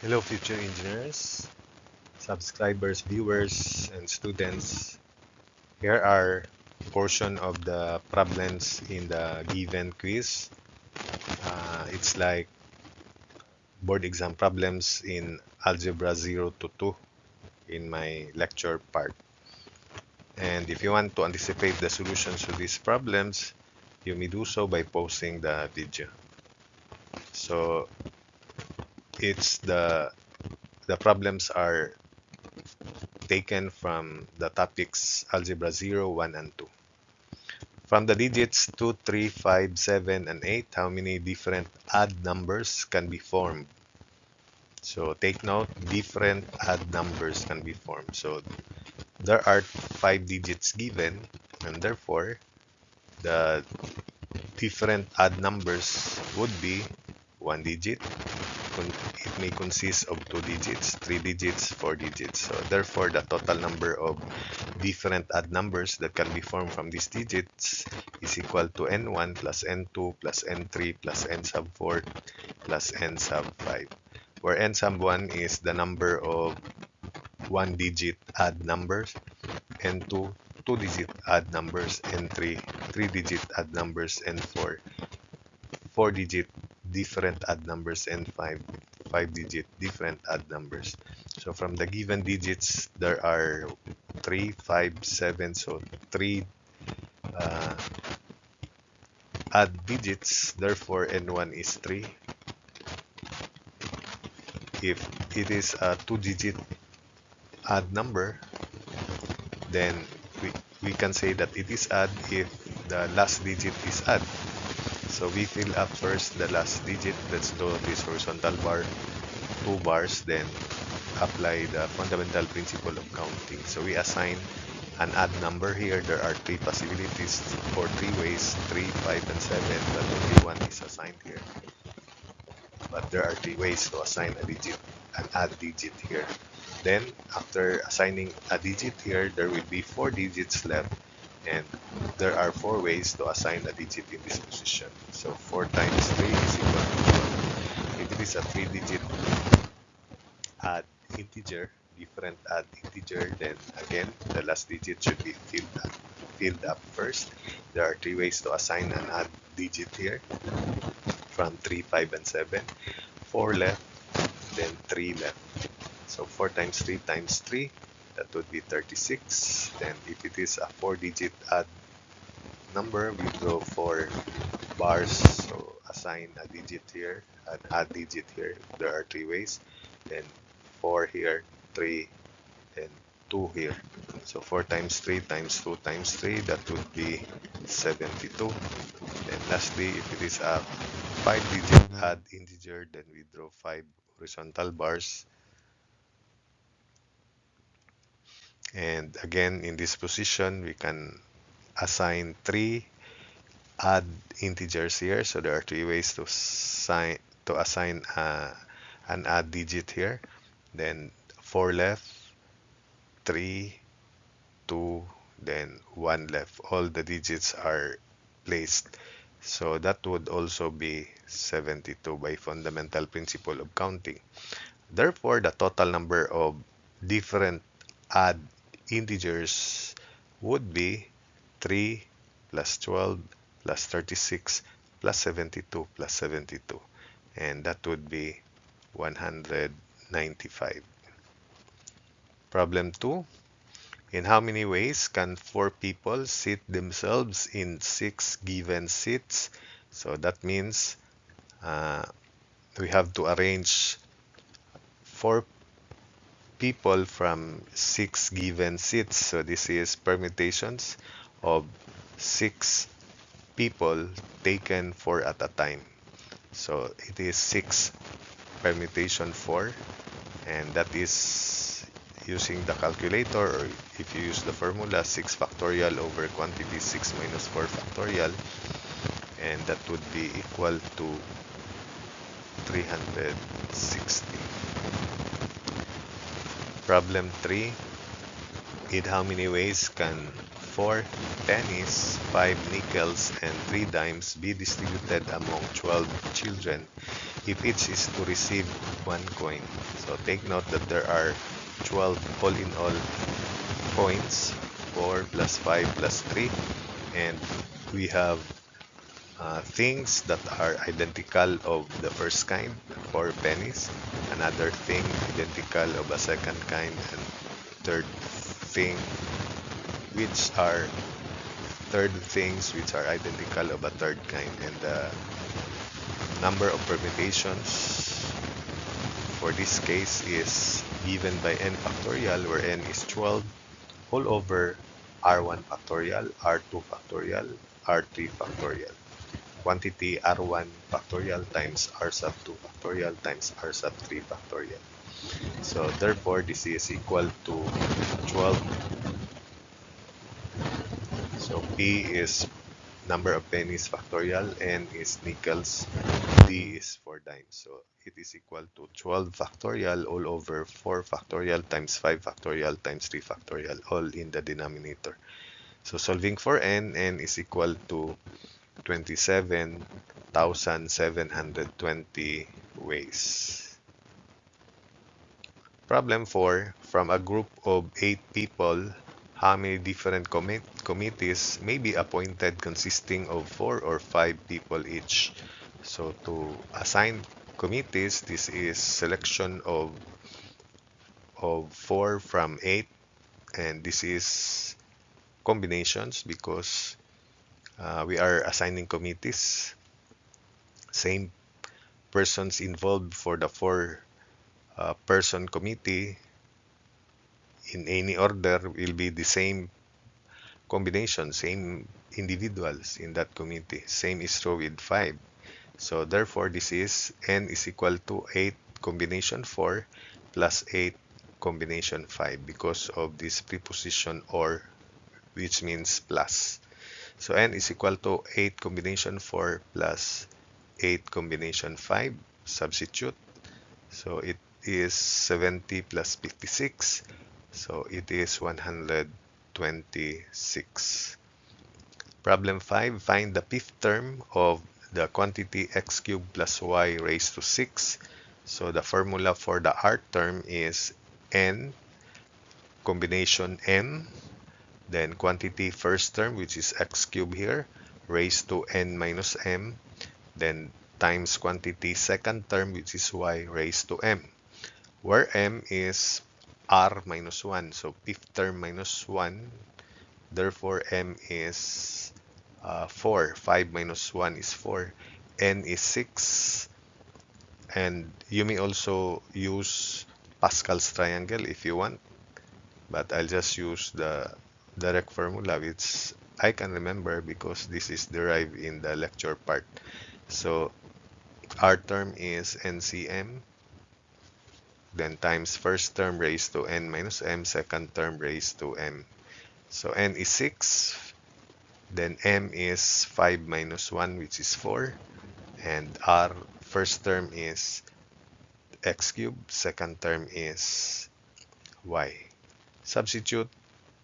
Hello, future engineers, subscribers, viewers, and students. Here are portion of the problems in the given quiz. It's like board exam problems in Algebra 0 to 2 in my lecture part. And if you want to anticipate the solutions to these problems, you may do so by pausing the video. So it's the problems are taken from the topics Algebra 0, 1, and 2. From the digits 2, 3, 5, 7, and 8, how many different odd numbers can be formed? So take note, different odd numbers can be formed. So there are 5 digits given, and therefore the different odd numbers would be 1 digit. It may consist of 2 digits, 3 digits, 4 digits. So therefore, the total number of different odd numbers that can be formed from these digits is equal to n1 plus n2 plus n3 plus n sub 4 plus n sub 5, where n sub 1 is the number of 1-digit odd numbers, n2 2-digit odd numbers, n3 3-digit odd numbers, n4 4-digit different odd numbers, and 5-digit different odd numbers. So from the given digits, there are 3, 5, 7, so 3 uh, odd digits. Therefore, n1 is 3. If it is a 2-digit odd number, then we can say that it is odd if the last digit is odd. So we fill up first the last digit. Let's do this horizontal bar, 2 bars, then apply the fundamental principle of counting. So we assign an odd number here. There are 3 possibilities or 3 ways, 3, 5, and 7, but only one is assigned here. But there are 3 ways to assign a digit, an odd digit here. Then after assigning a digit here, there will be 4 digits left, and there are 4 ways to assign a digit in this position. So 4 times 3 is equal to 12. If it is a 3-digit odd integer, different odd integer, then again the last digit should be filled up first. There are 3 ways to assign an odd digit here, from 3, 5, and 7. 4 left, then 3 left. So 4 times 3 times 3, that would be 36. Then if it is a 4-digit odd number, we draw 4 bars. So assign a digit here, an odd digit here. There are 3 ways. Then 4 here, 3, and 2 here. So 4 times 3 times 2 times 3, that would be 72. And lastly, if it is a 5-digit odd integer, then we draw 5 horizontal bars. And again, in this position, we can assign 3 odd integers here. So there are 3 ways to assign an odd digit here. Then 4 left, 3, 2, then 1 left. All the digits are placed. So that would also be 72 by fundamental principle of counting. Therefore, the total number of different odd integers would be 3 plus 12 plus 36 plus 72 plus 72. And that would be 195. Problem 2. In how many ways can 4 people seat themselves in 6 given seats? So that means we have to arrange 4 people from 6 given seats. So this is permutations of 6 people taken 4 at a time. So it is 6 permutation 4, and that is using the calculator, or if you use the formula, 6 factorial over quantity 6 minus 4 factorial, and that would be equal to 360. Problem 3. In how many ways can 4 pennies, 5 nickels, and 3 dimes be distributed among 12 children if each is to receive 1 coin. So take note that there are 12 all-in-all coins, 4 plus 5 plus 3, and we have things that are identical of the first kind, 4 pennies, another thing identical of a second kind, and third thing which are third things which are identical of a third kind, and the number of permutations for this case is given by n factorial, where n is 12 all over r1 factorial, r2 factorial, r3 factorial. Quantity r1 factorial times r sub 2 factorial times r sub 3 factorial. So therefore this is equal to 12. So P is number of pennies factorial, N is nickels, D is 4 dimes. So it is equal to 12 factorial all over 4 factorial times 5 factorial times 3 factorial, all in the denominator. So solving for N is equal to 27,720 ways. Problem 4. From a group of 8 people, how many different committees may be appointed consisting of 4 or 5 people each? So to assign committees, this is selection of 4 from 8, and this is combinations because we are assigning committees. Same persons involved for the 4 person committee in any order will be the same combination, same individuals in that committee. Same is true with 5. So therefore this is n is equal to 8 combination 4 plus 8 combination 5 because of this preposition or, which means plus. So n is equal to 8 combination 4 plus 8 combination 5. Substitute. So it is 70 plus 56. So it is 126. Problem 5. Find the fifth term of the quantity x cubed plus y raised to 6. So the formula for the r term is n combination m, then quantity first term, which is x cubed here, raised to n minus m, then times quantity second term, which is y raised to m, where m is r minus 1. So fifth term minus 1, therefore m is 4. 5 minus 1 is 4. N is 6. And you may also use Pascal's triangle if you want, but I'll just use the direct formula, which I can remember because this is derived in the lecture part. So r term is NCM, then times first term raised to n minus m, second term raised to m. So n is 6, then m is 5 minus 1, which is 4, and r first term is x cubed, second term is y. Substitute.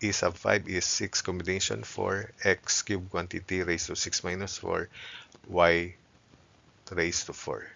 E sub 5 is 6 combination 4, x cubed quantity raised to 6 minus 4, y raised to 4.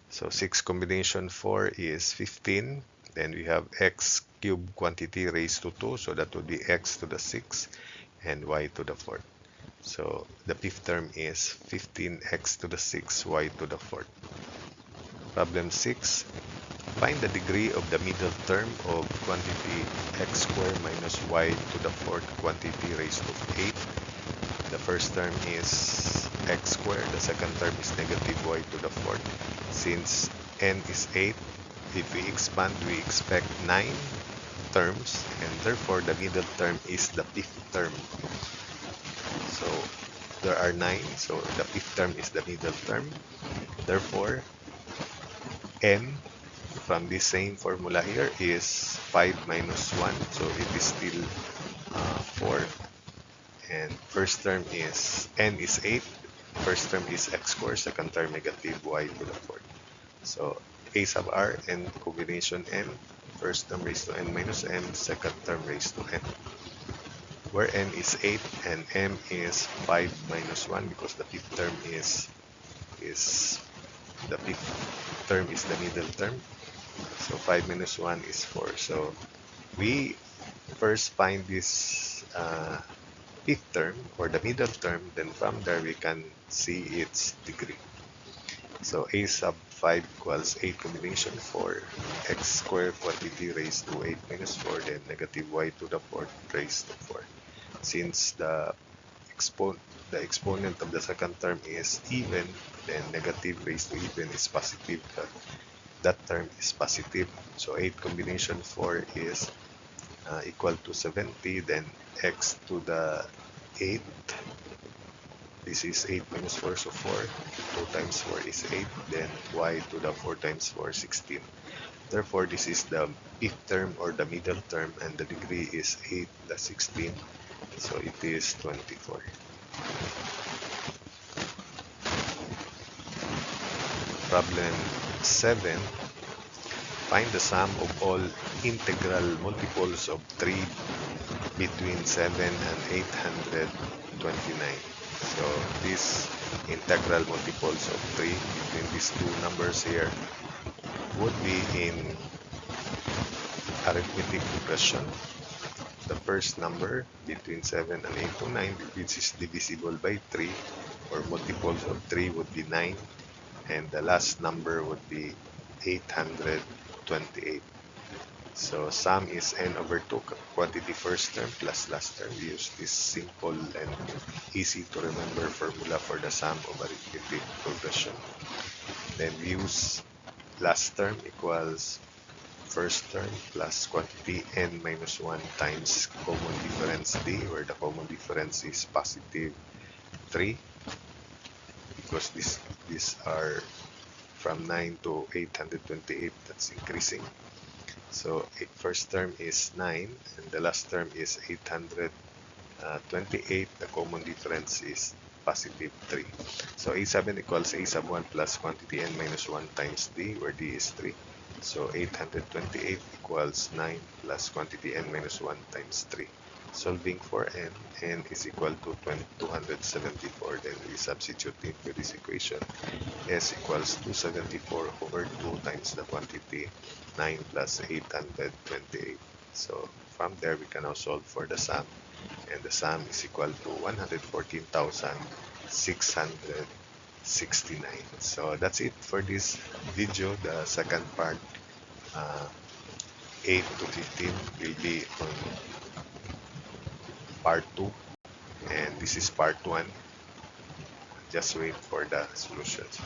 So 6 combination 4 is 15. Then we have x cubed quantity raised to 2. So that would be x to the 6 and y to the 4th. So the fifth term is 15x to the 6, y to the 4th. Problem 6. Find the degree of the middle term of quantity x squared minus y to the 4th quantity raised to 8. The first term is x squared, the second term is negative y to the 4th. Since n is 8, if we expand, we expect 9 terms, and therefore the middle term is the fifth term. So there are 9, so the fifth term is the middle term. Therefore, m from this same formula here is 5 minus 1, so it is still 4. And first term is n is 8, first term is x squared, second term negative y to the 4th. So a sub r, n combination n, first term raised to n minus m, second term raised to n. where n is 8 and m is 5 minus 1 because the fifth term is the fifth term is the middle term. So 5 minus 1 is 4. So we first find this fifth term or the middle term, then from there we can see its degree. So a sub 5 equals 8 combination 4 x squared quantity raised to 8 minus 4, then negative y to the fourth raised to 4. Since the exponent of the second term is even, then negative raised to even is positive. That term is positive. So 8 combination 4 is equal to 70, then x to the 8. This is 8 minus 4, so 4. 2 times 4 is 8, then y to the 4 times 4, 16. Therefore, this is the fifth term or the middle term, and the degree is 8 plus 16, so it is 24. Problem 7. Find the sum of all integral multiples of 3 between 7 and 829. So these integral multiples of 3 between these two numbers here would be in arithmetic progression. The first number between 7 and 829, which is divisible by 3, or multiples of 3, would be 9, and the last number would be 828. So sum is n over 2, quantity first term plus last term. We use this simple and easy to remember formula for the sum of arithmetic progression. Then we use last term equals first term plus quantity n minus 1 times common difference d, where the common difference is positive 3, because these are from 9 to 828, that's increasing. So first term is 9 and the last term is 828. The common difference is positive 3. So a7 equals a sub 1 plus quantity n minus 1 times d, where d is 3. So 828 equals 9 plus quantity n minus 1 times 3. Solving for n is equal to 274. Then we substitute into this equation. S equals 274 over 2 times the quantity 9 plus 828. So from there we can now solve for the sum, and the sum is equal to 114,669. So that's it for this video. The second part, 8 to 15, will be on part 2, and this is part 1. Just wait for the solutions.